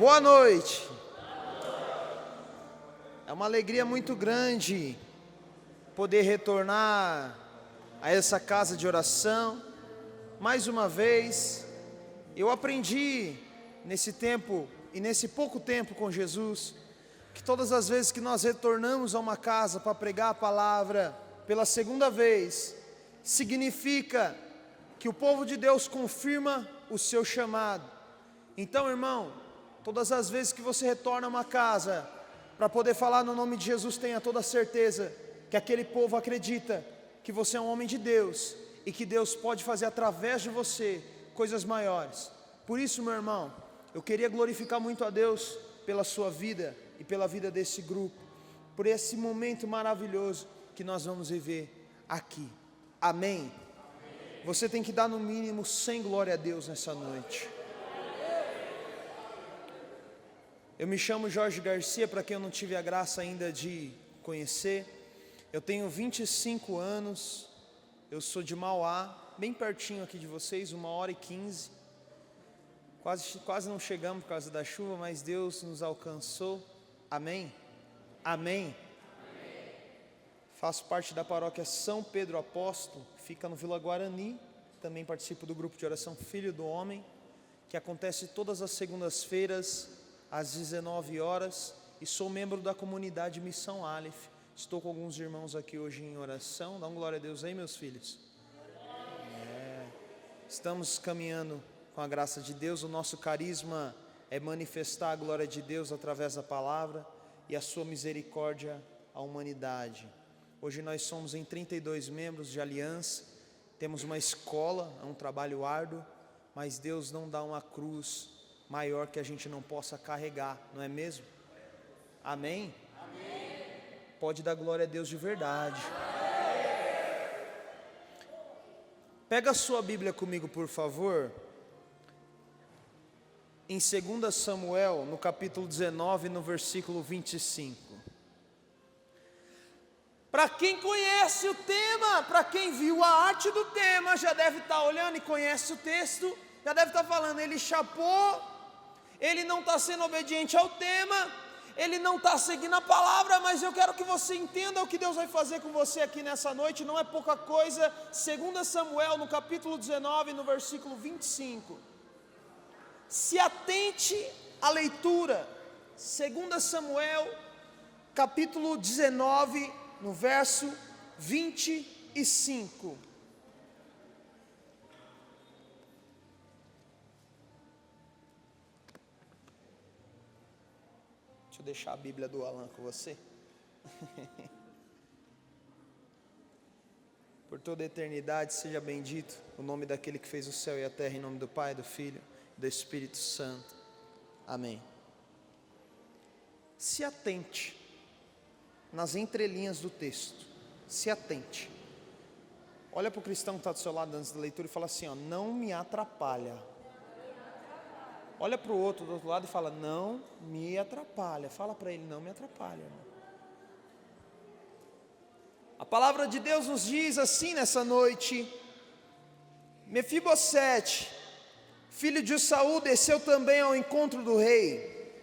Boa noite. É uma alegria muito grande poder retornar a essa casa de oração. Mais uma vez, eu aprendi nesse tempo e nesse pouco tempo com Jesus, que todas as vezes que nós retornamos a uma casa para pregar a palavra pela segunda vez, significa que o povo de Deus confirma o seu chamado. Então, irmão, todas as vezes que você retorna a uma casa para poder falar no nome de Jesus, tenha toda a certeza que aquele povo acredita que você é um homem de Deus e que Deus pode fazer através de você coisas maiores. Por isso, meu irmão, eu queria glorificar muito a Deus pela sua vida e pela vida desse grupo, por esse momento maravilhoso que nós vamos viver aqui. Amém? Você tem que dar no mínimo 100 glória a Deus nessa noite. Eu me chamo Jorge Garcia, para quem eu não tive a graça ainda de conhecer. Eu tenho 25 anos, eu sou de Mauá, bem pertinho aqui de vocês, 1h15. Quase não chegamos por causa da chuva, mas Deus nos alcançou. Amém? Amém? Amém. Faço parte da paróquia São Pedro Apóstolo, fica no Vila Guarani. Também participo do grupo de oração Filho do Homem, que acontece todas as segundas-feiras, às 19 horas, e sou membro da comunidade Missão Aleph. Estou com alguns irmãos aqui hoje em oração. Dá um glória a Deus aí, meus filhos. Estamos caminhando com a graça de Deus. O nosso carisma é manifestar a glória de Deus através da palavra e a sua misericórdia à humanidade. Hoje nós somos em 32 membros de aliança. Temos uma escola, é um trabalho árduo, mas Deus não dá uma cruz maior que a gente não possa carregar, não é mesmo? Amém? Amém. Pode dar glória a Deus de verdade. Pega a sua Bíblia comigo, por favor, em 2 Samuel, no capítulo 19, no versículo 25. Para quem conhece o tema, para quem viu a arte do tema, já deve estar olhando e conhece o texto, já deve estar falando, ele chapou, ele não está sendo obediente ao tema, ele não está seguindo a palavra, mas eu quero que você entenda o que Deus vai fazer com você aqui nessa noite, não é pouca coisa. 2 Samuel, no capítulo 19, no versículo 25. Se atente à leitura. 2 Samuel, capítulo 19, no verso 25. Deixa eu deixar a Bíblia do Alan com você. Por toda a eternidade seja bendito o nome daquele que fez o céu e a terra, em nome do Pai, do Filho e do Espírito Santo. Amém. Se atente nas entrelinhas do texto. Se atente. Olha para o cristão que está do seu lado antes da leitura e fala assim, ó, não me atrapalha. Olha para o outro do outro lado e fala, não me atrapalha. Fala para ele, não me atrapalha. A palavra de Deus nos diz assim nessa noite: Mefibosete, filho de Saul, desceu também ao encontro do rei.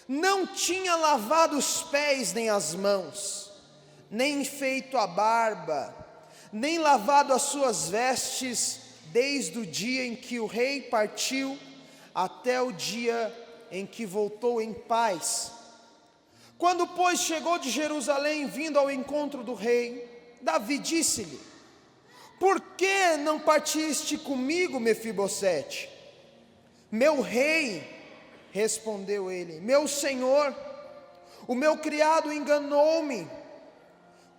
Não tinha lavado os pés nem as mãos, nem feito a barba, nem lavado as suas vestes, desde o dia em que o rei partiu até o dia em que voltou em paz. Quando, pois, chegou de Jerusalém, vindo ao encontro do rei, Davi disse-lhe: por que não partiste comigo, Mefibosete? Meu rei, respondeu ele, meu senhor, o meu criado enganou-me,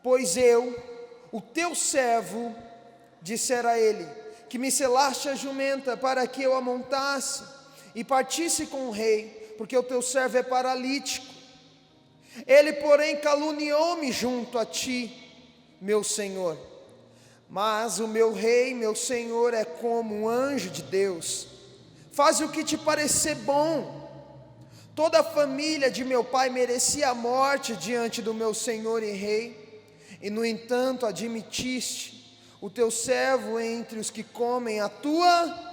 pois eu, o teu servo, dissera a ele, que me selaste a jumenta para que eu a montasse e partisse com o rei, porque o teu servo é paralítico. Ele, porém, caluniou-me junto a ti, meu senhor. Mas o meu rei, meu senhor, é como um anjo de Deus, faz o que te parecer bom. Toda a família de meu pai merecia a morte diante do meu senhor e rei, e no entanto admitiste o teu servo entre os que comem a tua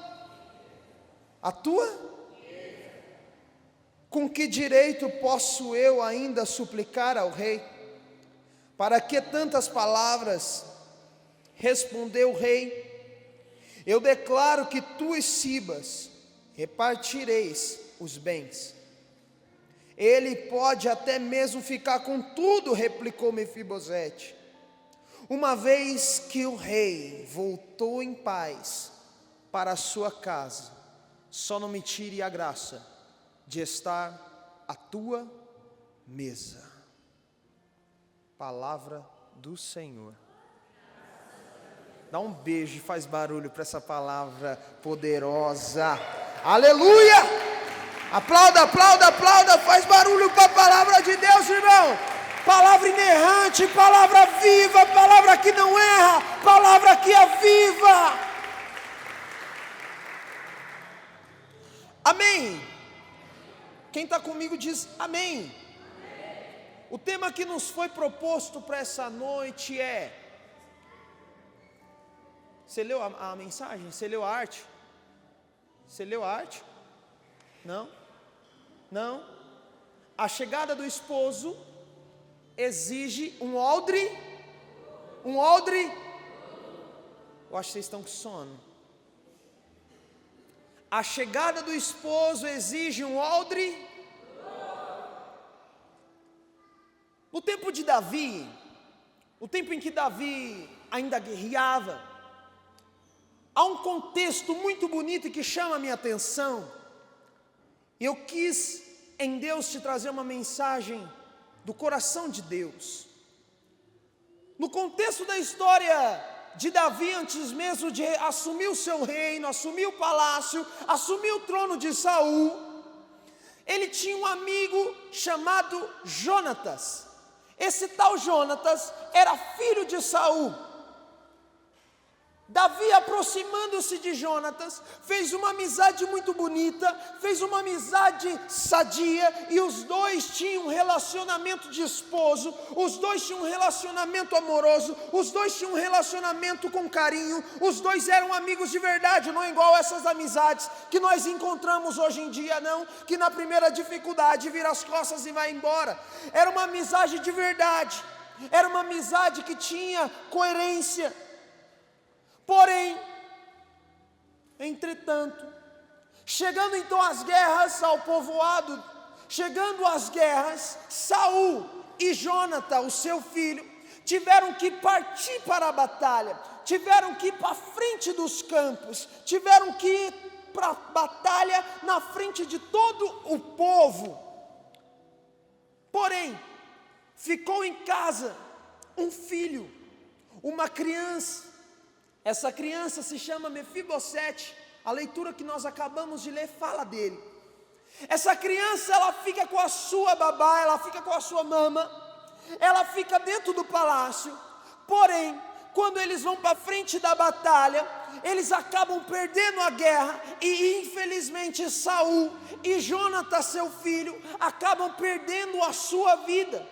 Com que direito posso eu ainda suplicar ao rei? Para que tantas palavras? Respondeu o rei: eu declaro que tu e Sibas repartireis os bens. Ele pode até mesmo ficar com tudo, replicou Mefibosete. Uma vez que o rei voltou em paz para a sua casa, só não me tire a graça de estar à tua mesa. Palavra do Senhor. Dá um beijo e faz barulho para essa palavra poderosa. Aleluia! Aplauda, aplauda, aplauda, faz barulho para a palavra de Deus, irmão. Palavra inerrante, palavra viva, palavra que não erra, palavra que aviva. Amém. Quem está comigo diz amém. O tema que nos foi proposto para essa noite é... Você leu a mensagem? Você leu a arte? Você leu a arte? Não? Não? A chegada do esposo exige um odre. Um odre. Eu acho que vocês estão com sono. A chegada do esposo exige um odre. No tempo de Davi, o tempo em que Davi ainda guerreava, há um contexto muito bonito que chama a minha atenção. Eu quis em Deus te trazer uma mensagem do coração de Deus. No contexto da história de Davi, antes mesmo de assumir o seu reino, assumir o palácio, assumir o trono de Saul, ele tinha um amigo chamado Jonatas. Esse tal Jonatas era filho de Saul. Davi, aproximando-se de Jonatas, fez uma amizade muito bonita, fez uma amizade sadia, e os dois tinham um relacionamento de esposo, os dois tinham um relacionamento amoroso, os dois tinham um relacionamento com carinho, os dois eram amigos de verdade, não igual essas amizades que nós encontramos hoje em dia, não, que na primeira dificuldade vira as costas e vai embora. Era uma amizade de verdade, era uma amizade que tinha coerência. Porém, entretanto, chegando então as guerras ao povoado, chegando as guerras, Saul e Jonatas, o seu filho, tiveram que partir para a batalha, tiveram que ir para a frente dos campos, tiveram que ir para a batalha na frente de todo o povo. Porém, ficou em casa um filho, uma criança. Essa criança se chama Mefibosete. A leitura que nós acabamos de ler fala dele. Essa criança, ela fica com a sua babá, ela fica com a sua mama, ela fica dentro do palácio. Porém, quando eles vão para frente da batalha, eles acabam perdendo a guerra, e infelizmente Saul e Jonatas, seu filho, acabam perdendo a sua vida.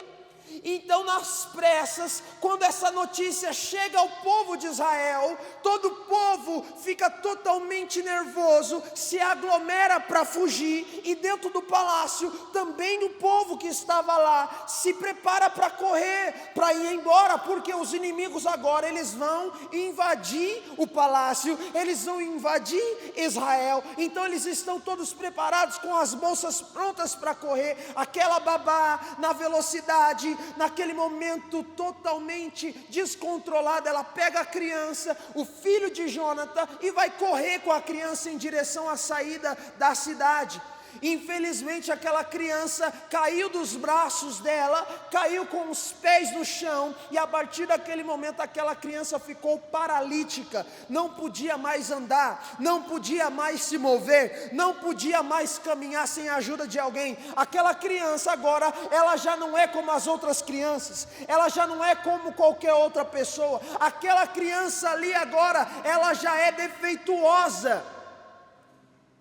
Então, nas pressas, quando essa notícia chega ao povo de Israel, todo o povo fica totalmente nervoso, se aglomera para fugir, e dentro do palácio, também o povo que estava lá, se prepara para correr, para ir embora, porque os inimigos agora, eles vão invadir o palácio, eles vão invadir Israel. Então eles estão todos preparados, com as bolsas prontas para correr, aquela babá na velocidade, naquele momento totalmente descontrolada, ela pega a criança, o filho de Jonatas, e vai correr com a criança em direção à saída da cidade. Infelizmente aquela criança caiu dos braços dela, caiu com os pés no chão, e a partir daquele momento aquela criança ficou paralítica, não podia mais andar, não podia mais se mover, não podia mais caminhar sem a ajuda de alguém. Aquela criança agora, ela já não é como as outras crianças, ela já não é como qualquer outra pessoa. Aquela criança ali agora, ela já é defeituosa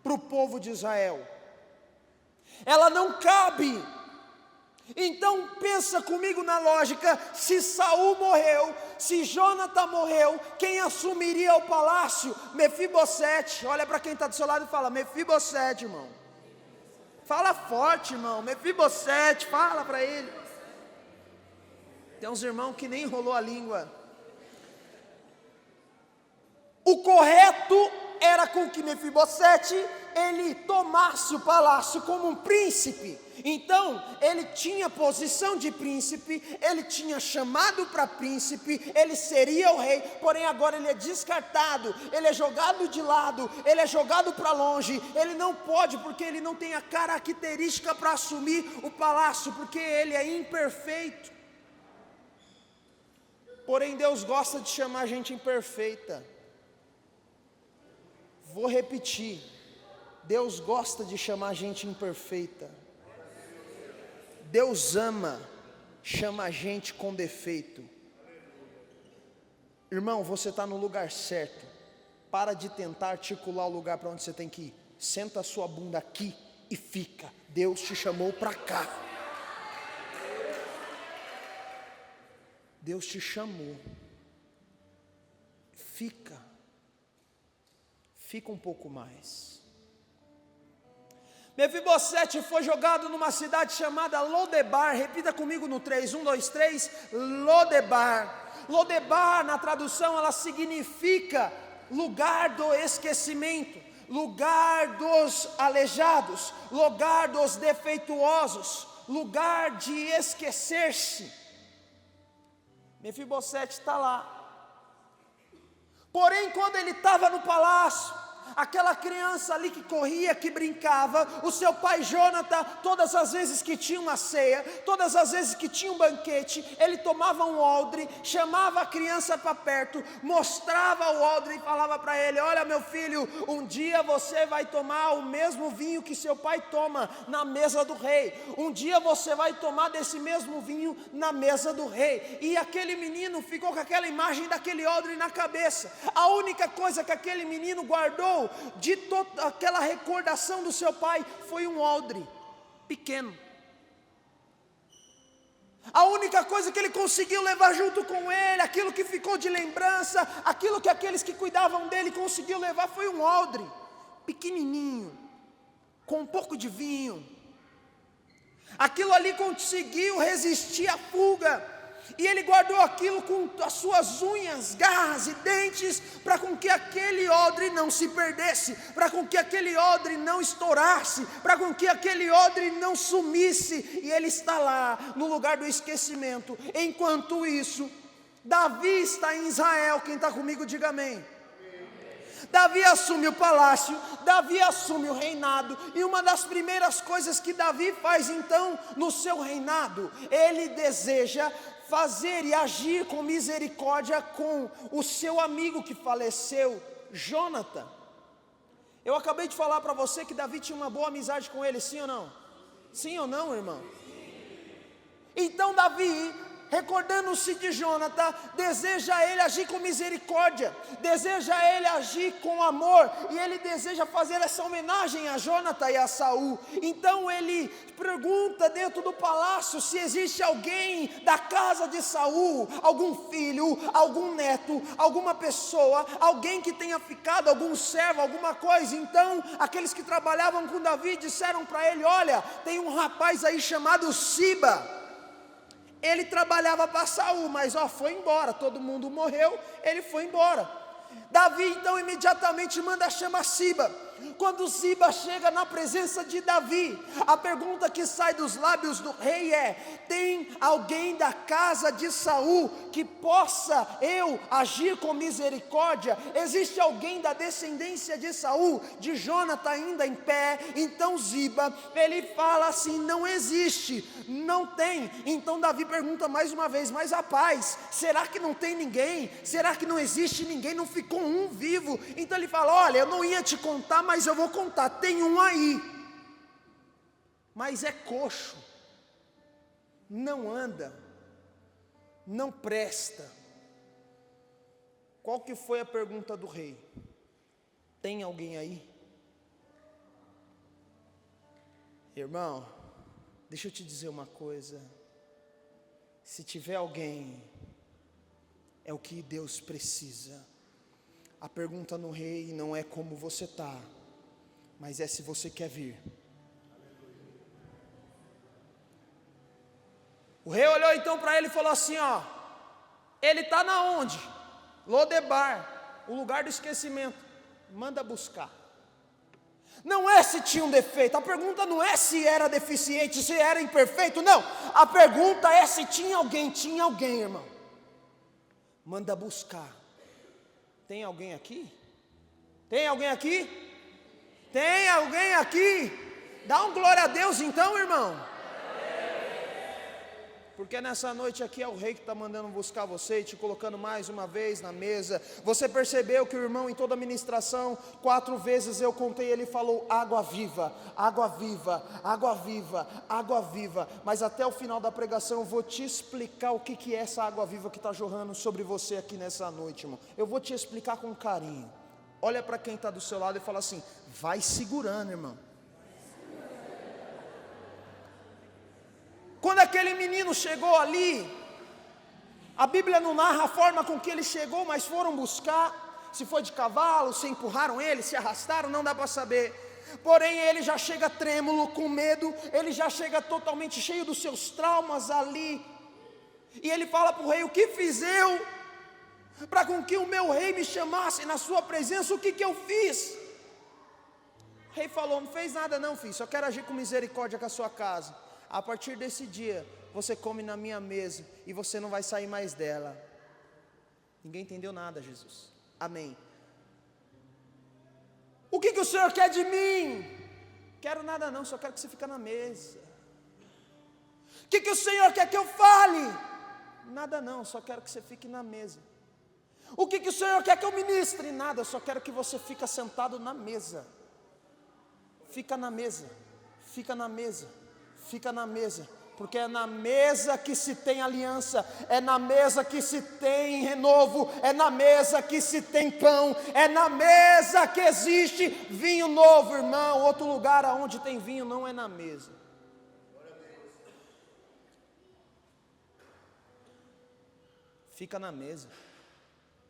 para o povo de Israel. Ela não cabe. Então pensa comigo na lógica: se Saul morreu, se Jonatas morreu, quem assumiria o palácio? Mefibosete. Olha para quem está do seu lado e fala: Mefibosete, irmão. Fala forte, irmão. Mefibosete, fala para ele. Tem uns irmãos que nem enrolou a língua. O correto era com que Mefibosete, ele tomasse o palácio como um príncipe. Então, ele tinha posição de príncipe, ele tinha chamado para príncipe, ele seria o rei, porém agora ele é descartado, ele é jogado de lado, ele é jogado para longe, ele não pode, porque ele não tem a característica para assumir o palácio, porque ele é imperfeito. Porém, Deus gosta de chamar gente imperfeita. Vou repetir, Deus gosta de chamar gente imperfeita. Deus ama chamar gente com defeito. Irmão, você está no lugar certo. Para de tentar articular o lugar para onde você tem que ir. Senta a sua bunda aqui e fica. Deus te chamou para cá. Deus te chamou. Fica um pouco mais. Mefibosete foi jogado numa cidade chamada Lodebar. Repita comigo no 3, 1, 2, 3, Lodebar. Lodebar, na tradução, ela significa lugar do esquecimento, lugar dos aleijados, lugar dos defeituosos, lugar de esquecer-se. Mefibosete está lá. Porém, quando ele estava no palácio, aquela criança ali que corria, que brincava, o seu pai Jonathan, todas as vezes que tinha uma ceia, todas as vezes que tinha um banquete, ele tomava um odre, chamava a criança para perto, mostrava o odre e falava para ele: olha meu filho, um dia você vai tomar o mesmo vinho que seu pai toma na mesa do rei, um dia você vai tomar desse mesmo vinho na mesa do rei. E aquele menino ficou com aquela imagem daquele odre na cabeça. A única coisa que aquele menino guardou de toda aquela recordação do seu pai foi um odre pequeno. A única coisa que ele conseguiu levar junto com ele, aquilo que ficou de lembrança, aquilo que aqueles que cuidavam dele conseguiu levar, foi um odre pequenininho, com um pouco de vinho. Aquilo ali conseguiu resistir à fuga. E ele guardou aquilo com as suas unhas, garras e dentes, para com que aquele odre não se perdesse, para com que aquele odre não estourasse, para com que aquele odre não sumisse. E ele está lá, no lugar do esquecimento. Enquanto isso, Davi está em Israel. Quem está comigo, diga amém. Davi assume o palácio, Davi assume o reinado, e uma das primeiras coisas que Davi faz então no seu reinado, ele deseja fazer e agir com misericórdia com o seu amigo que faleceu, Jonathan. Eu acabei de falar para você que Davi tinha uma boa amizade com ele, sim ou não? Sim ou não, irmão? Então Davi, recordando-se de Jonathan, deseja ele agir com misericórdia, deseja ele agir com amor, e ele deseja fazer essa homenagem a Jonathan e a Saul. Então ele pergunta dentro do palácio se existe alguém da casa de Saul, algum filho, algum neto, alguma pessoa, alguém que tenha ficado, algum servo, alguma coisa. Então aqueles que trabalhavam com Davi disseram para ele: olha, tem um rapaz aí chamado Siba. Ele trabalhava para Saul, mas foi embora, todo mundo morreu, ele foi embora. Davi então imediatamente manda chamar Siba. Quando Siba chega na presença de Davi, a pergunta que sai dos lábios do rei é: tem alguém da casa de Saul que possa eu agir com misericórdia? Existe alguém da descendência de Saul, de Jonathan ainda em pé? Então Siba, ele fala assim: não existe, não tem. Então Davi pergunta mais uma vez: mas rapaz, será que não tem ninguém? Será que não existe ninguém? Não ficou um vivo? Então ele fala: olha, eu não ia te contar, mas eu vou contar, tem um aí, mas é coxo, não anda, não presta. Qual que foi a pergunta do rei? Tem alguém aí? Irmão, deixa eu te dizer uma coisa, se tiver alguém, é o que Deus precisa. A pergunta no rei não é como você está, mas é se você quer vir. O rei olhou então para ele e falou assim, ó, ele está na onde? Lodebar, o lugar do esquecimento, manda buscar. Não é se tinha um defeito, a pergunta não é se era deficiente, se era imperfeito, não. A pergunta é se tinha alguém, irmão. Manda buscar. Tem alguém aqui? Tem alguém aqui? Tem alguém aqui? Dá um glória a Deus então, irmão. Porque nessa noite aqui é o rei que está mandando buscar você e te colocando mais uma vez na mesa. Você percebeu que o irmão em toda a ministração, 4 vezes eu contei, ele falou água viva, água viva, água viva, água viva. Mas até o final da pregação eu vou te explicar o que é essa água viva que está jorrando sobre você aqui nessa noite, irmão. Eu vou te explicar com carinho. Olha para quem está do seu lado e fala assim, vai segurando, irmão. Quando aquele menino chegou ali, a Bíblia não narra a forma com que ele chegou, mas foram buscar, se foi de cavalo, se empurraram ele, se arrastaram, não dá para saber. Porém ele já chega trêmulo, com medo, ele já chega totalmente cheio dos seus traumas ali. E ele fala para o rei, o que fiz eu, para com que o meu rei me chamasse na sua presença, o que eu fiz? O rei falou, não fez nada não, filho, só quero agir com misericórdia com a sua casa. A partir desse dia, você come na minha mesa e você não vai sair mais dela. Ninguém entendeu nada, Jesus. Amém. O que o Senhor quer de mim? Quero nada não, só quero que você fique na mesa. O que o Senhor quer que eu fale? Nada não, só quero que você fique na mesa. O que o Senhor quer que eu ministre? Nada, só quero que você fique sentado na mesa. Fica na mesa, fica na mesa. Fica na mesa, porque é na mesa que se tem aliança, é na mesa que se tem renovo, é na mesa que se tem pão, é na mesa que existe vinho novo, irmão. Outro lugar aonde tem vinho não é na mesa. Fica na mesa.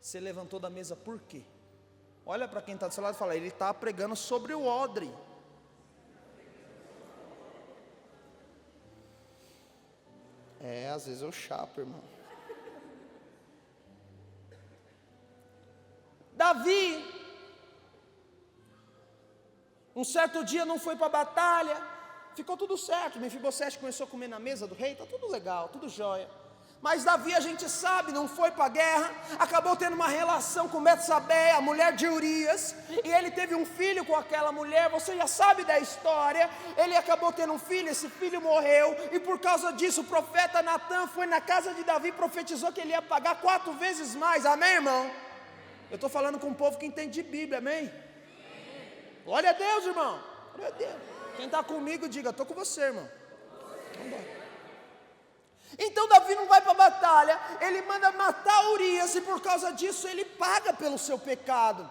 Você levantou da mesa por quê? Olha para quem está do seu lado e fala, ele está pregando sobre o odre. Às vezes eu chapo, irmão. Davi, um certo dia não foi para a batalha, ficou tudo certo, Mefibosete começou a comer na mesa do rei, está tudo legal, tudo jóia. Mas Davi, a gente sabe, não foi para a guerra, acabou tendo uma relação com Betsabé, a mulher de Urias, e ele teve um filho com aquela mulher, você já sabe da história. Ele acabou tendo um filho, esse filho morreu, e por causa disso o profeta Natan foi na casa de Davi e profetizou que ele ia pagar 4 vezes mais, amém, irmão? Eu estou falando com um povo que entende de Bíblia, amém? Glória a Deus, irmão, glória a Deus. Quem está comigo, diga, estou com você, irmão. Vamos embora. Então Davi não vai para a batalha, ele manda matar Urias, e por causa disso ele paga pelo seu pecado.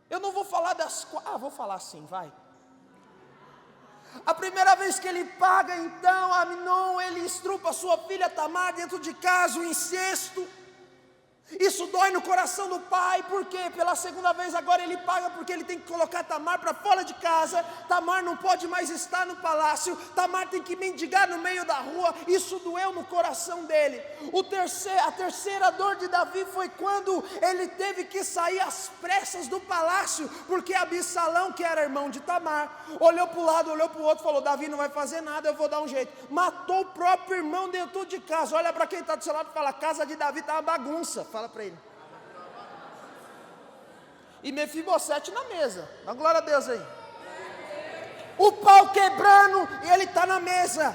Eu não vou falar vou falar sim, vai. A primeira vez que ele paga, então, Amnon, ele estrupa sua filha Tamar dentro de casa, o incesto. Isso dói no coração do pai, porque pela segunda vez agora ele paga, porque ele tem que colocar Tamar para fora de casa. Tamar não pode mais estar no palácio, Tamar tem que mendigar no meio da rua. Isso doeu no coração dele. A terceira dor de Davi foi quando ele teve que sair às pressas do palácio, porque Absalão, que era irmão de Tamar, olhou para o lado, olhou para o outro, falou, Davi não vai fazer nada, eu vou dar um jeito. Matou o próprio irmão dentro de casa. Olha para quem está do seu lado e fala, a casa de Davi está uma bagunça. Fala para ele. E Mefibosete na mesa. Dá glória a Deus aí. O pau quebrando e ele está na mesa.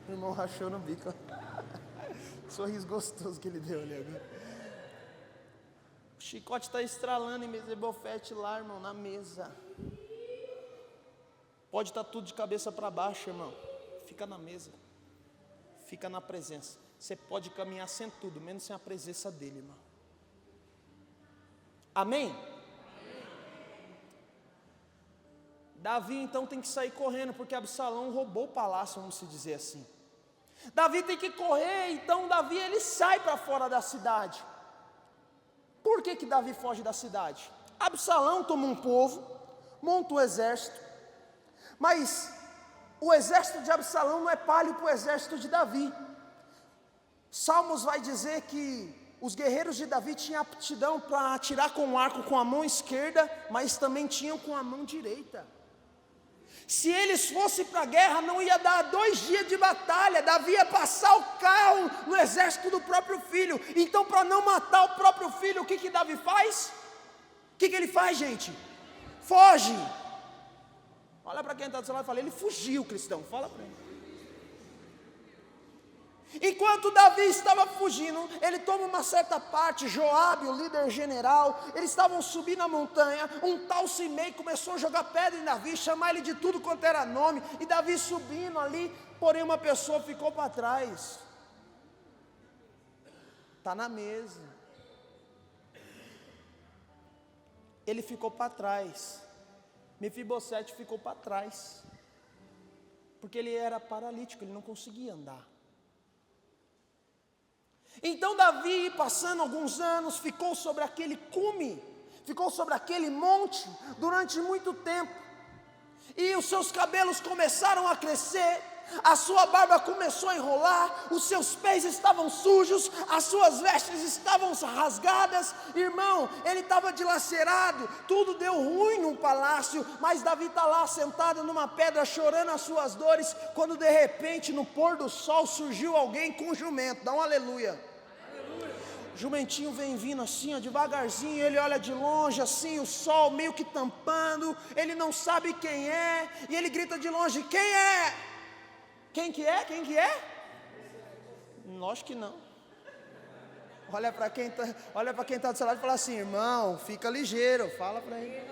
O irmão rachou no bico. Sorriso gostoso que ele deu ali agora. O chicote está estralando em Mefibosete lá, irmão, na mesa. Pode estar tudo de cabeça para baixo, irmão. Fica na mesa. Fica na presença. Você pode caminhar sem tudo, menos sem a presença dele, irmão. Amém? Davi então tem que sair correndo, porque Absalão roubou o palácio, vamos se dizer assim. Davi tem que correr, então Davi ele sai para fora da cidade. Por que Davi foge da cidade? Absalão toma um povo, monta um exército, mas o exército de Absalão não é páreo para o exército de Davi. Salmos vai dizer que os guerreiros de Davi tinham aptidão para atirar com o arco com a mão esquerda, mas também tinham com a mão direita. Se eles fossem para a guerra, não ia dar 2 dias de batalha, Davi ia passar o carro no exército do próprio filho. Então, para não matar o próprio filho, o que Davi faz? O que ele faz, gente? Foge. Olha para quem está do seu lado e fala, ele fugiu, cristão, fala para ele. Enquanto Davi estava fugindo, ele toma uma certa parte, Joabe, o líder general, eles estavam subindo a montanha, um tal Simei começou a jogar pedra em Davi, chamar ele de tudo quanto era nome, e Davi subindo ali, porém uma pessoa ficou para trás, está na mesa, ele ficou para trás, Mefibosete ficou para trás, porque ele era paralítico, ele não conseguia andar. Então Davi, passando alguns anos, ficou sobre aquele cume, ficou sobre aquele monte durante muito tempo, e os seus cabelos começaram a crescer, a sua barba começou a enrolar, os seus pés estavam sujos, as suas vestes estavam rasgadas, irmão, ele estava dilacerado, tudo deu ruim no palácio, mas Davi está lá sentado numa pedra chorando as suas dores, quando de repente no pôr do sol surgiu alguém com jumento, dá um aleluia. Jumentinho vem vindo assim, ó, devagarzinho, ele olha de longe assim, o sol meio que tampando, ele não sabe quem é, e ele grita de longe, quem é? Quem que é? Quem que é? Lógico que não. Olha para quem está do seu lado e fala assim, irmão, fica ligeiro, fala para ele.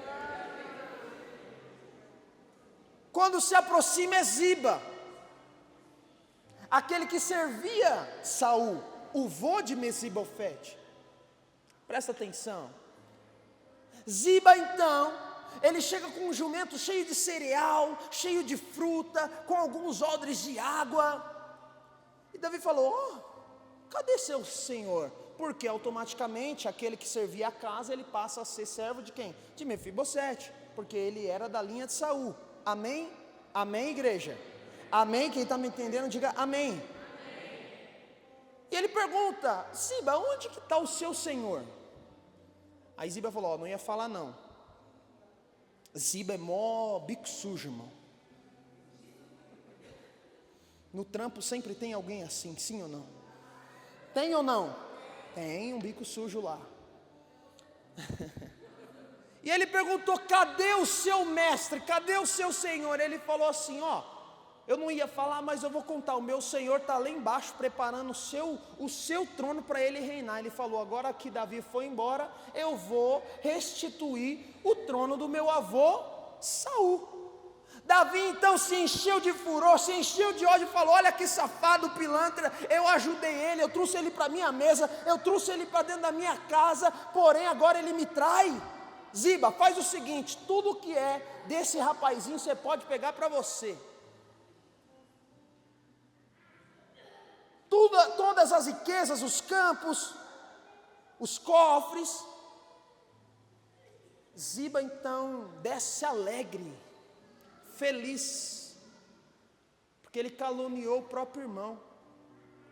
Quando se aproxima é Ziba, aquele que servia Saul, o vô de Mefibosete. Presta atenção. Ziba então, ele chega com um jumento cheio de cereal, cheio de fruta, com alguns odres de água. E Davi falou, cadê seu senhor? Porque automaticamente aquele que servia a casa, ele passa a ser servo de quem? De Mefibosete, porque ele era da linha de Saul. Amém? Amém, igreja? Amém? Quem está me entendendo, diga amém. E ele pergunta, Ziba, onde que está o seu senhor? Aí Ziba falou, não ia falar não. Ziba é mó bico sujo, irmão. No trampo sempre tem alguém assim, sim ou não? Tem ou não? Tem um bico sujo lá. E ele perguntou, cadê o seu mestre? Cadê o seu senhor? Ele falou assim, eu não ia falar, mas eu vou contar, o meu senhor está lá embaixo preparando o seu trono para ele reinar. Ele falou, agora que Davi foi embora, eu vou restituir o trono do meu avô Saul. Davi então se encheu de furor, se encheu de ódio e falou, olha que safado pilantra, eu ajudei ele, eu trouxe ele para a minha mesa, eu trouxe ele para dentro da minha casa, porém agora ele me trai. Ziba, faz o seguinte, tudo que é desse rapazinho você pode pegar para você. Todas as riquezas, os campos, os cofres. Ziba então desce alegre, feliz, porque ele caluniou o próprio irmão,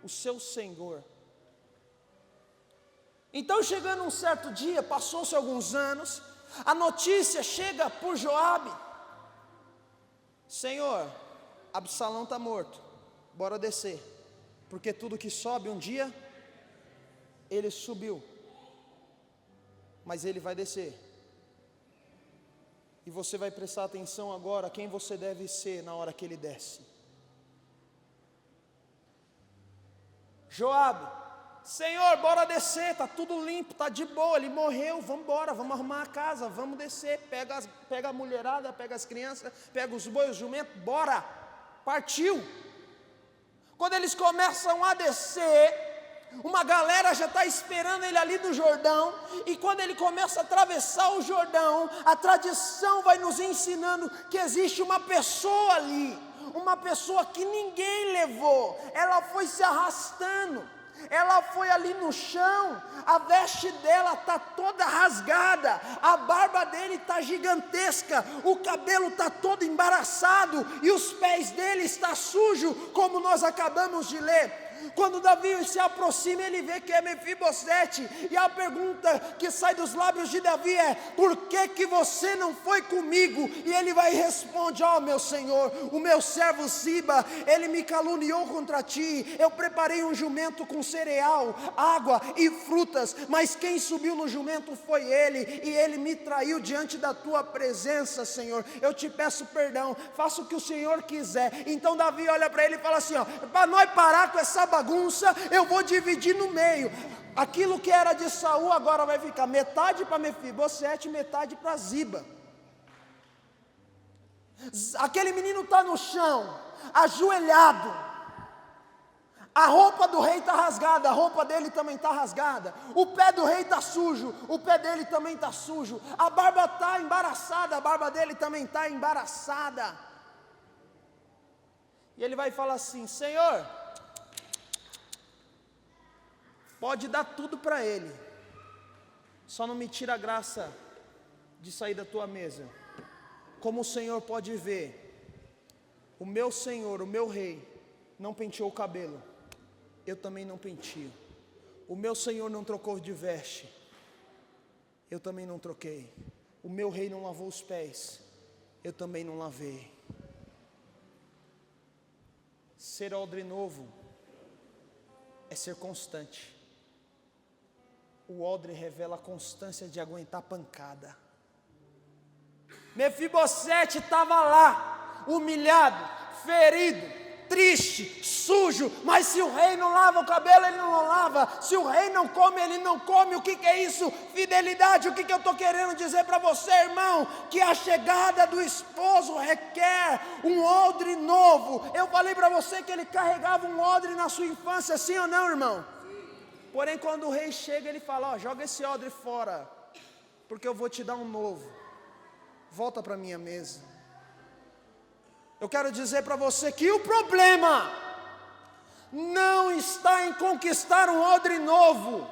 o seu senhor. Então chegando um certo dia, passou-se alguns anos, a notícia chega por Joabe, Senhor, Absalão está morto, bora descer. Porque tudo que sobe um dia, ele subiu, mas ele vai descer, e você vai prestar atenção agora, quem você deve ser na hora que ele desce. Joabe, Senhor, bora descer, está tudo limpo, está de boa, ele morreu, vamos embora, vamos arrumar a casa, vamos descer, pega a mulherada, pega as crianças, pega os bois, os jumentos, bora, partiu. Quando eles começam a descer, uma galera já está esperando ele ali do Jordão, e quando ele começa a atravessar o Jordão, a tradição vai nos ensinando que existe uma pessoa ali, uma pessoa que ninguém levou, ela foi se arrastando, Ela foi ali no chão, a veste dela está toda rasgada, a barba dele está gigantesca, o cabelo está todo embaraçado e os pés dele estão sujos, como nós acabamos de ler. Quando Davi se aproxima, ele vê que é Mefibosete, e a pergunta que sai dos lábios de Davi é: por que você não foi comigo? E ele vai e responde: ó meu Senhor, o meu servo Ziba, ele me caluniou contra ti, eu preparei um jumento com cereal, água e frutas, mas quem subiu no jumento foi ele, e ele me traiu diante da tua presença, Senhor. Eu te peço perdão, faça o que o Senhor quiser. Então Davi olha para ele e fala assim: ó, para nós parar com essa bagunça, eu vou dividir no meio. Aquilo que era de Saul agora vai ficar metade para Mefibosete, metade para Ziba. Aquele menino está no chão, ajoelhado, a roupa do rei está rasgada, a roupa dele também está rasgada, o pé do rei está sujo, o pé dele também está sujo, a barba está embaraçada, a barba dele também está embaraçada. E ele vai falar assim: Senhor, pode dar tudo para ele, só não me tira a graça de sair da tua mesa. Como o Senhor pode ver, o meu Senhor, o meu rei, não penteou o cabelo, eu também não pentio. O meu Senhor não trocou de veste, eu também não troquei. O meu rei não lavou os pés, eu também não lavei. Ser odre novo é ser constante. O odre revela a constância de aguentar pancada. Mefibosete estava lá, humilhado, ferido, triste, sujo, mas se o rei não lava o cabelo, ele não lava, se o rei não come, ele não come. O que é isso? Fidelidade. O que eu estou querendo dizer para você, irmão? Que a chegada do esposo requer um odre novo. Eu falei para você que ele carregava um odre na sua infância, sim ou não, irmão? Porém, quando o rei chega, ele fala: ó, joga esse odre fora, porque eu vou te dar um novo. Volta para a minha mesa. Eu quero dizer para você que o problema não está em conquistar um odre novo.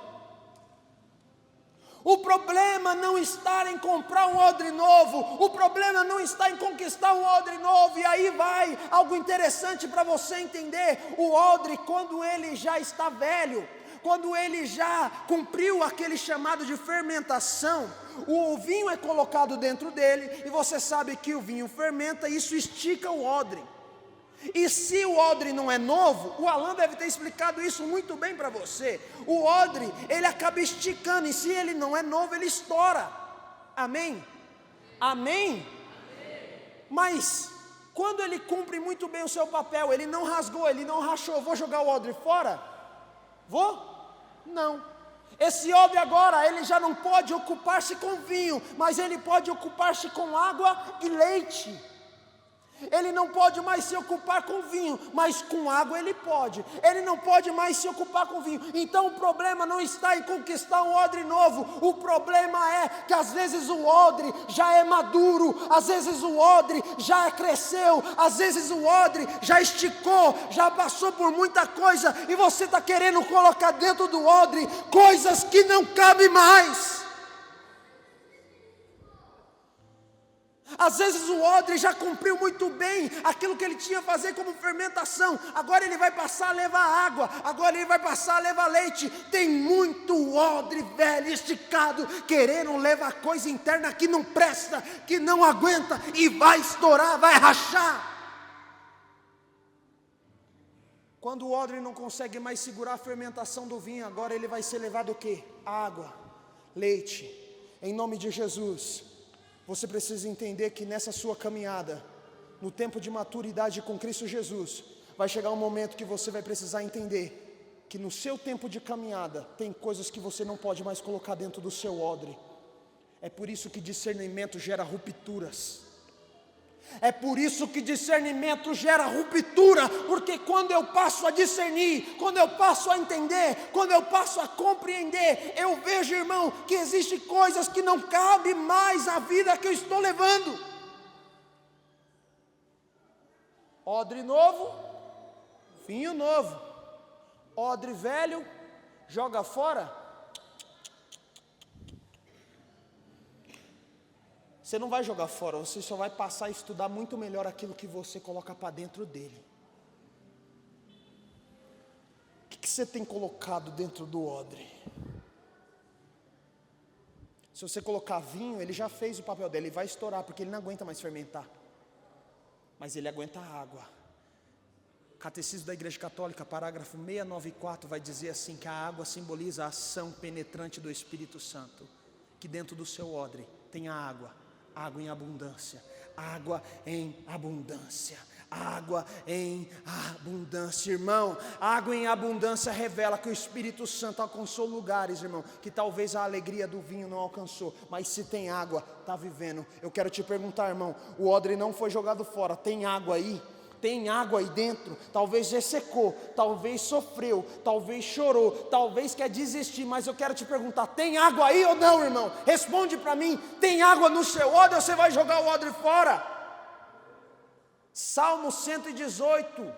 O problema não está em comprar um odre novo. O problema não está em conquistar um odre novo. E aí vai algo interessante para você entender. O odre, quando ele já está velho, quando ele já cumpriu aquele chamado de fermentação, o vinho é colocado dentro dele, e você sabe que o vinho fermenta, e isso estica o odre. E se o odre não é novo, o Alan deve ter explicado isso muito bem para você. O odre, ele acaba esticando, e se ele não é novo, ele estoura. Amém? Amém? Mas quando ele cumpre muito bem o seu papel, ele não rasgou, ele não rachou, vou jogar o odre fora? Vou? Não. Esse odre agora, ele já não pode ocupar-se com vinho, mas ele pode ocupar-se com água e leite. Ele não pode mais se ocupar com vinho, mas com água ele pode. Ele não pode mais se ocupar com vinho. Então o problema não está em conquistar um odre novo. O problema é que às vezes o odre já é maduro, às vezes o odre já cresceu, às vezes o odre já esticou, já passou por muita coisa, e você está querendo colocar dentro do odre coisas que não cabem mais. Às vezes o odre já cumpriu muito bem aquilo que ele tinha a fazer como fermentação. Agora ele vai passar a levar água, agora ele vai passar a levar leite. Tem muito odre velho, esticado, querendo levar coisa interna que não presta, que não aguenta, e vai estourar, vai rachar. Quando o odre não consegue mais segurar a fermentação do vinho, agora ele vai ser levado o quê? Água, leite. Em nome de Jesus, você precisa entender que nessa sua caminhada, no tempo de maturidade com Cristo Jesus, vai chegar um momento que você vai precisar entender que no seu tempo de caminhada, tem coisas que você não pode mais colocar dentro do seu odre. É por isso que discernimento gera rupturas. É por isso que discernimento gera ruptura, porque quando eu passo a discernir, quando eu passo a entender, quando eu passo a compreender, eu vejo, irmão, que existem coisas que não cabem mais à vida que eu estou levando. Odre novo, vinho novo. Odre velho, joga fora. Você não vai jogar fora, você só vai passar a estudar muito melhor aquilo que você coloca para dentro dele. O que você tem colocado dentro do odre? Se você colocar vinho, ele já fez o papel dele, ele vai estourar, porque ele não aguenta mais fermentar. Mas ele aguenta a água. Catecismo da Igreja Católica, parágrafo 694, vai dizer assim, que a água simboliza a ação penetrante do Espírito Santo, que dentro do seu odre tem a água em abundância, água em abundância, água em abundância, irmão. Água em abundância revela que o Espírito Santo alcançou lugares, irmão, que talvez a alegria do vinho não alcançou, mas se tem água, está vivendo. Eu quero te perguntar, irmão, o odre não foi jogado fora, tem água aí? Tem água aí dentro, talvez ressecou, talvez sofreu, talvez chorou, talvez quer desistir, mas eu quero te perguntar, tem água aí ou não, irmão? Responde para mim, tem água no seu odre ou você vai jogar o odre fora? Salmo 118,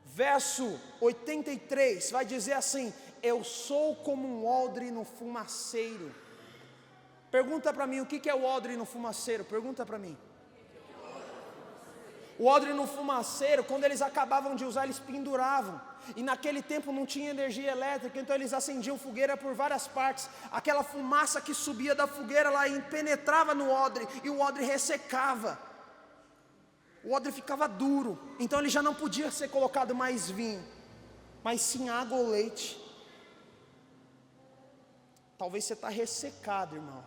verso 83, vai dizer assim, eu sou como um odre no fumaceiro. Pergunta para mim, o que é o odre no fumaceiro? Pergunta para mim. O odre no fumaceiro, quando eles acabavam de usar, eles penduravam. E naquele tempo não tinha energia elétrica, então eles acendiam fogueira por várias partes. Aquela fumaça que subia da fogueira lá e penetrava no odre, e o odre ressecava. O odre ficava duro, então ele já não podia ser colocado mais vinho, mas sim água ou leite. Talvez você está ressecado, irmão.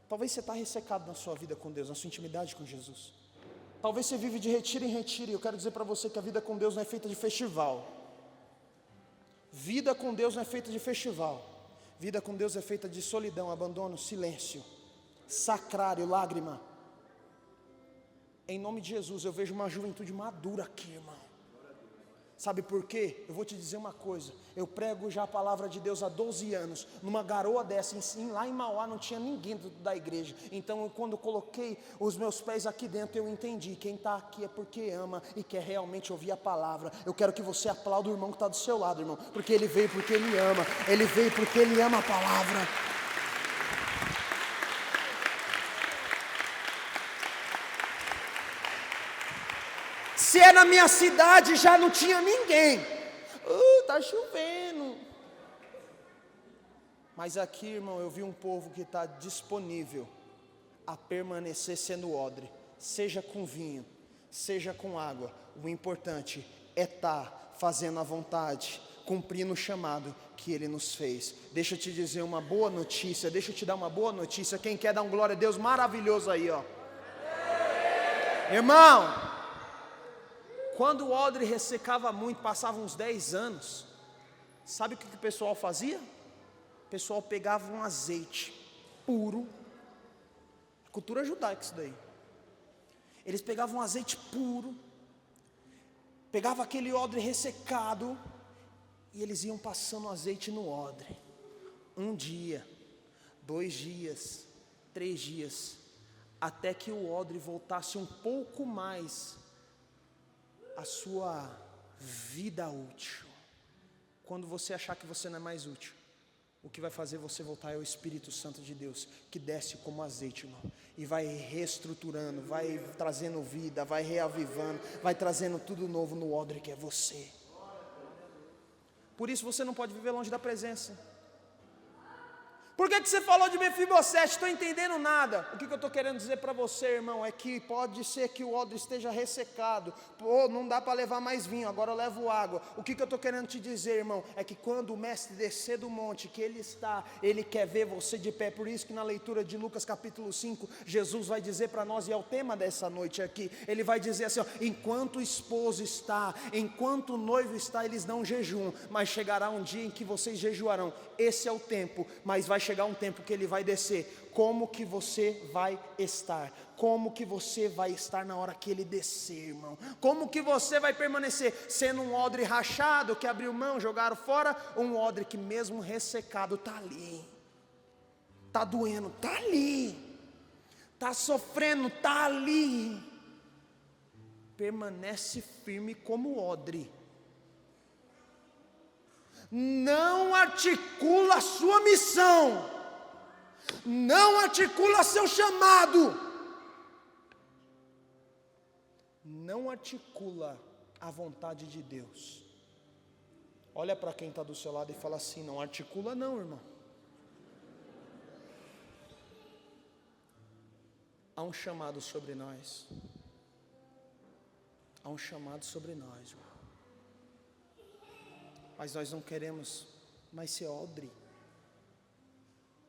Talvez você está ressecado na sua vida com Deus, na sua intimidade com Jesus. Talvez você vive de retiro em retiro, e eu quero dizer para você que a vida com Deus não é feita de festival. Vida com Deus não é feita de festival. Vida com Deus é feita de solidão, abandono, silêncio, sacrário, lágrima. Em nome de Jesus, eu vejo uma juventude madura aqui, irmão. Sabe por quê? Eu vou te dizer uma coisa, eu prego já a palavra de Deus há 12 anos, numa garoa dessa, lá em Mauá não tinha ninguém da igreja, então quando eu coloquei os meus pés aqui dentro, eu entendi, quem está aqui é porque ama e quer realmente ouvir a palavra. Eu quero que você aplaude o irmão que está do seu lado, irmão, porque ele veio porque ele ama, ele veio porque ele ama a palavra. Se é na minha cidade, já não tinha ninguém. Tá chovendo. Mas aqui, irmão, eu vi um povo que está disponível a permanecer sendo odre, seja com vinho, seja com água. O importante é estar fazendo a vontade, cumprindo o chamado que Ele nos fez. Deixa eu te dizer uma boa notícia, deixa eu te dar uma boa notícia. Quem quer dar um glória a Deus maravilhoso aí, ó. Irmão, quando o odre ressecava muito, passava uns 10 anos, sabe o que o pessoal fazia? O pessoal pegava um azeite puro, cultura judaica isso daí. Eles pegavam um azeite puro, pegavam aquele odre ressecado, e eles iam passando azeite no odre. 1 dia, 2 dias, 3 dias, até que o odre voltasse um pouco mais a sua vida útil. Quando você achar que você não é mais útil, o que vai fazer você voltar é o Espírito Santo de Deus, que desce como azeite, irmão, e vai reestruturando, vai trazendo vida, vai reavivando, vai trazendo tudo novo no odre que é você. Por isso você não pode viver longe da presença. Por que você falou de Mefibosete? Estou entendendo nada. O que eu estou querendo dizer para você, irmão, é que pode ser que o odre esteja ressecado. Pô, não dá para levar mais vinho, agora eu levo água. O que eu estou querendo te dizer, irmão, é que quando o mestre descer do monte, que ele quer ver você de pé. Por isso que na leitura de Lucas capítulo 5, Jesus vai dizer para nós, e é o tema dessa noite aqui, ele vai dizer assim, ó, enquanto o esposo está, enquanto o noivo está, eles não jejuam, mas chegará um dia em que vocês jejuarão. Esse é o tempo, mas vai chegar um tempo que ele vai descer. Como que você vai estar? Como que você vai estar na hora que ele descer, irmão? Como que você vai permanecer? Sendo um odre rachado, que abriu mão, jogaram fora, ou um odre que mesmo ressecado está ali, está doendo, está ali, está sofrendo, está ali. Permanece firme como odre, não articula a sua missão, não articula seu chamado, não articula a vontade de Deus. Olha para quem está do seu lado e fala assim: não articula não, irmão. Há um chamado sobre nós. Há um chamado sobre nós, irmão. Mas nós não queremos mais ser odre.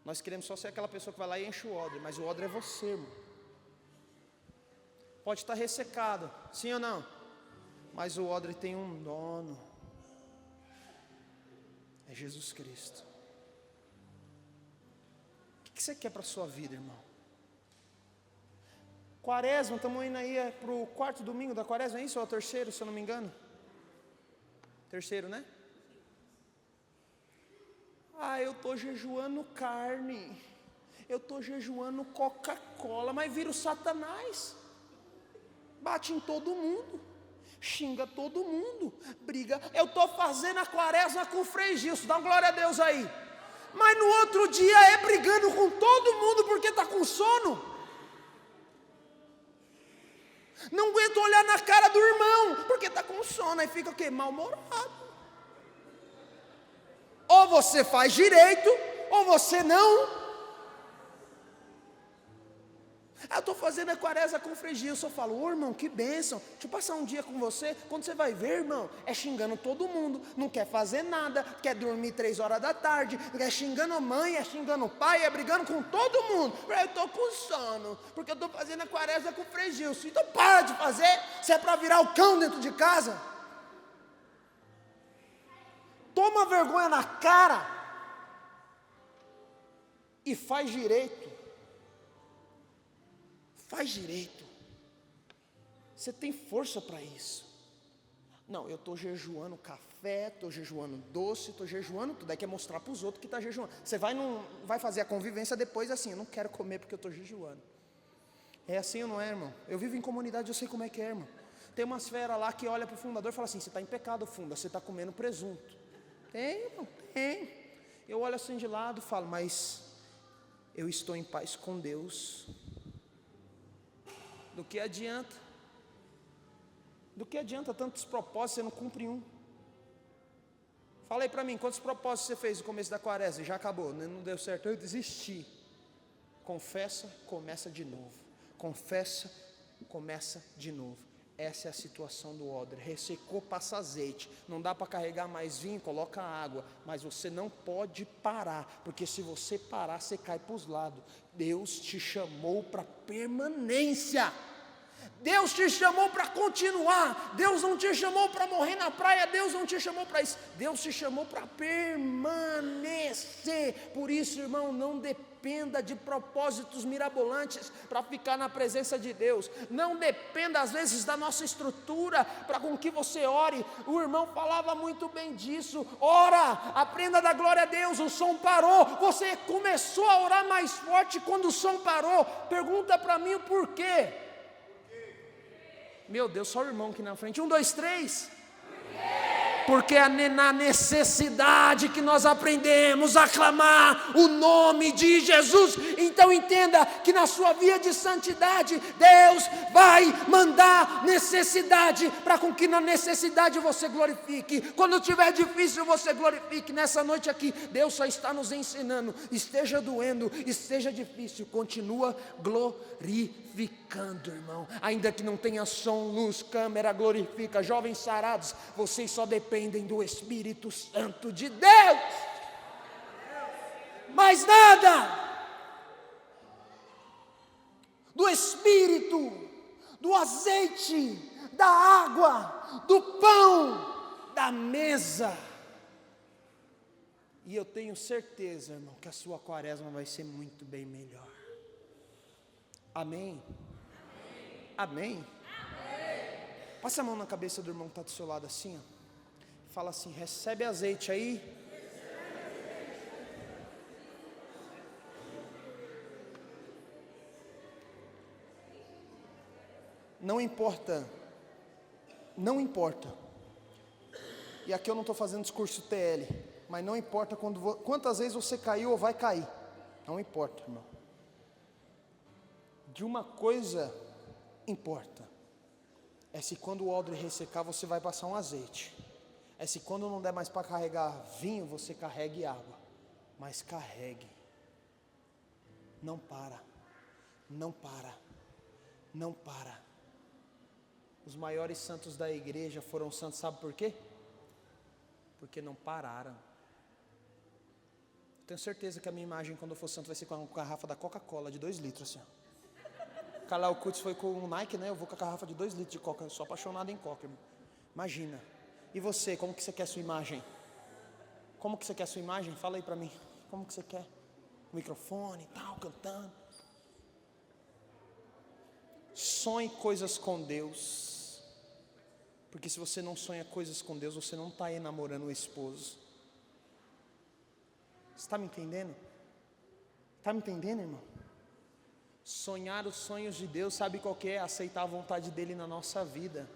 Nós queremos só ser aquela pessoa que vai lá e enche o odre. Mas o odre é você, irmão. Pode estar ressecado, sim ou não? Mas o odre tem um dono. É Jesus Cristo. O que você quer para a sua vida, irmão? Quaresma, estamos indo aí para o 4º domingo da Quaresma, é isso? Ou é o 3º, se eu não me engano? 3º, né? Eu estou jejuando carne, eu estou jejuando Coca-Cola, mas vira o Satanás, bate em todo mundo, xinga todo mundo, briga. Eu estou fazendo a Quaresma com o Frei Gilson, dá uma glória a Deus aí, mas no outro dia é brigando com todo mundo porque está com sono. Não aguenta olhar na cara do irmão, porque está com sono, aí fica o quê? Mal-humorado. Ou você faz direito, ou você não. Eu estou fazendo a Quaresma com o Frei Gilson, eu falo: ô irmão, que bênção, deixa eu passar um dia com você. Quando você vai ver, irmão, é xingando todo mundo, não quer fazer nada, quer dormir 3 horas da tarde, é xingando a mãe, é xingando o pai, é brigando com todo mundo. Eu estou com sono, porque eu estou fazendo a Quaresma com o Frei Gilson. Então para de fazer, se é para virar o cão dentro de casa. Toma vergonha na cara e faz direito. Faz direito. Você tem força para isso. Não, eu estou jejuando café, estou jejuando doce, estou jejuando tudo. Aí quer mostrar para os outros que está jejuando. Você vai fazer a convivência depois assim: eu não quero comer porque eu estou jejuando. É assim ou não é, irmão? Eu vivo em comunidade, eu sei como é que é, irmão. Tem umas feras lá que olha para o fundador e fala assim: você está em pecado, funda, você está comendo presunto. Tem, irmão, tem. Eu olho assim de lado e falo: mas eu estou em paz com Deus. Do que adianta? Do que adianta tantos propósitos, você não cumpre um? Fala aí para mim, quantos propósitos você fez no começo da Quaresma? Já acabou, não deu certo, eu desisti. Confessa, começa de novo. Confessa, começa de novo. Essa é a situação do odre. Ressecou, passa azeite. Não dá para carregar mais vinho, coloca água. Mas você não pode parar, porque se você parar, você cai para os lados. Deus te chamou para permanência. Deus te chamou para continuar. Deus não te chamou para morrer na praia. Deus não te chamou para isso. Deus te chamou para permanecer. Por isso, irmão, não dependa de propósitos mirabolantes para ficar na presença de Deus. Não dependa às vezes da nossa estrutura para com que você ore. O irmão falava muito bem disso. Ora, aprenda da glória a Deus. O som parou. Você começou a orar mais forte quando o som parou. Pergunta para mim o porquê. Meu Deus, só o irmão aqui na frente. 1, 2, 3. Porque é na necessidade que nós aprendemos a clamar o nome de Jesus. Então entenda que na sua via de santidade, Deus vai mandar necessidade, para com que na necessidade você glorifique. Quando tiver difícil, você glorifique. Nessa noite aqui, Deus só está nos ensinando: esteja doendo, esteja difícil, continua glorificando, irmão. Ainda que não tenha som, luz, câmera, glorifica. Jovens sarados, vocês só dependem do Espírito Santo de Deus, mais nada. Do Espírito, do azeite, da água, do pão, da mesa. E eu tenho certeza, irmão, que a sua Quaresma vai ser muito bem melhor. Amém? Amém? Passa a mão na cabeça do irmão que está do seu lado assim, ó. Fala assim: recebe azeite aí. Não importa. Não importa. E aqui eu não estou fazendo discurso TL. Mas não importa quantas vezes você caiu ou vai cair. Não importa, irmão. De uma coisa importa. É se quando o odre ressecar, você vai passar um azeite. É se quando não der mais para carregar vinho, você carregue água. Mas carregue. Não para. Não para. Não para. Os maiores santos da igreja foram santos, sabe por quê? Porque não pararam. Tenho certeza que a minha imagem quando eu for santo vai ser com uma garrafa da Coca-Cola de 2 litros assim. Carlyle Kutz foi com o Nike, né? Eu vou com a garrafa de 2 litros de Coca. Eu sou apaixonado em Coca, irmão. Imagina. E você, como que você quer a sua imagem? Como que você quer a sua imagem? Fala aí pra mim. Como que você quer? O microfone e tal, cantando. Sonhe coisas com Deus. Porque se você não sonha coisas com Deus, você não está aí namorando o esposo. Você está me entendendo? Está me entendendo, irmão? Sonhar os sonhos de Deus, sabe qual que é? Aceitar a vontade dEle na nossa vida.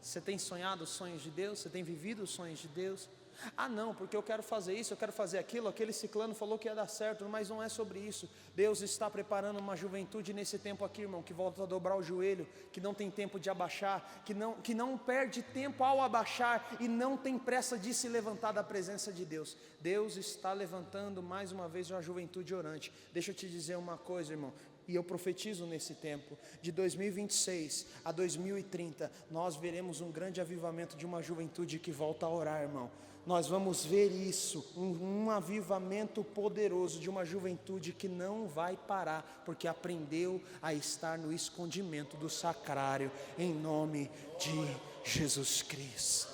Você tem sonhado os sonhos de Deus? Você tem vivido os sonhos de Deus? Ah não, porque eu quero fazer isso, eu quero fazer aquilo, aquele ciclano falou que ia dar certo, mas não é sobre isso. Deus está preparando uma juventude nesse tempo aqui, irmão, que volta a dobrar o joelho, que não tem tempo de abaixar, que não perde tempo ao abaixar e não tem pressa de se levantar da presença de Deus. Deus está levantando mais uma vez uma juventude orante. Deixa eu te dizer uma coisa, irmão. E eu profetizo nesse tempo, de 2026 a 2030, nós veremos um grande avivamento de uma juventude que volta a orar, irmão. Nós vamos ver isso, um avivamento poderoso de uma juventude que não vai parar, porque aprendeu a estar no escondimento do sacrário, em nome de Jesus Cristo.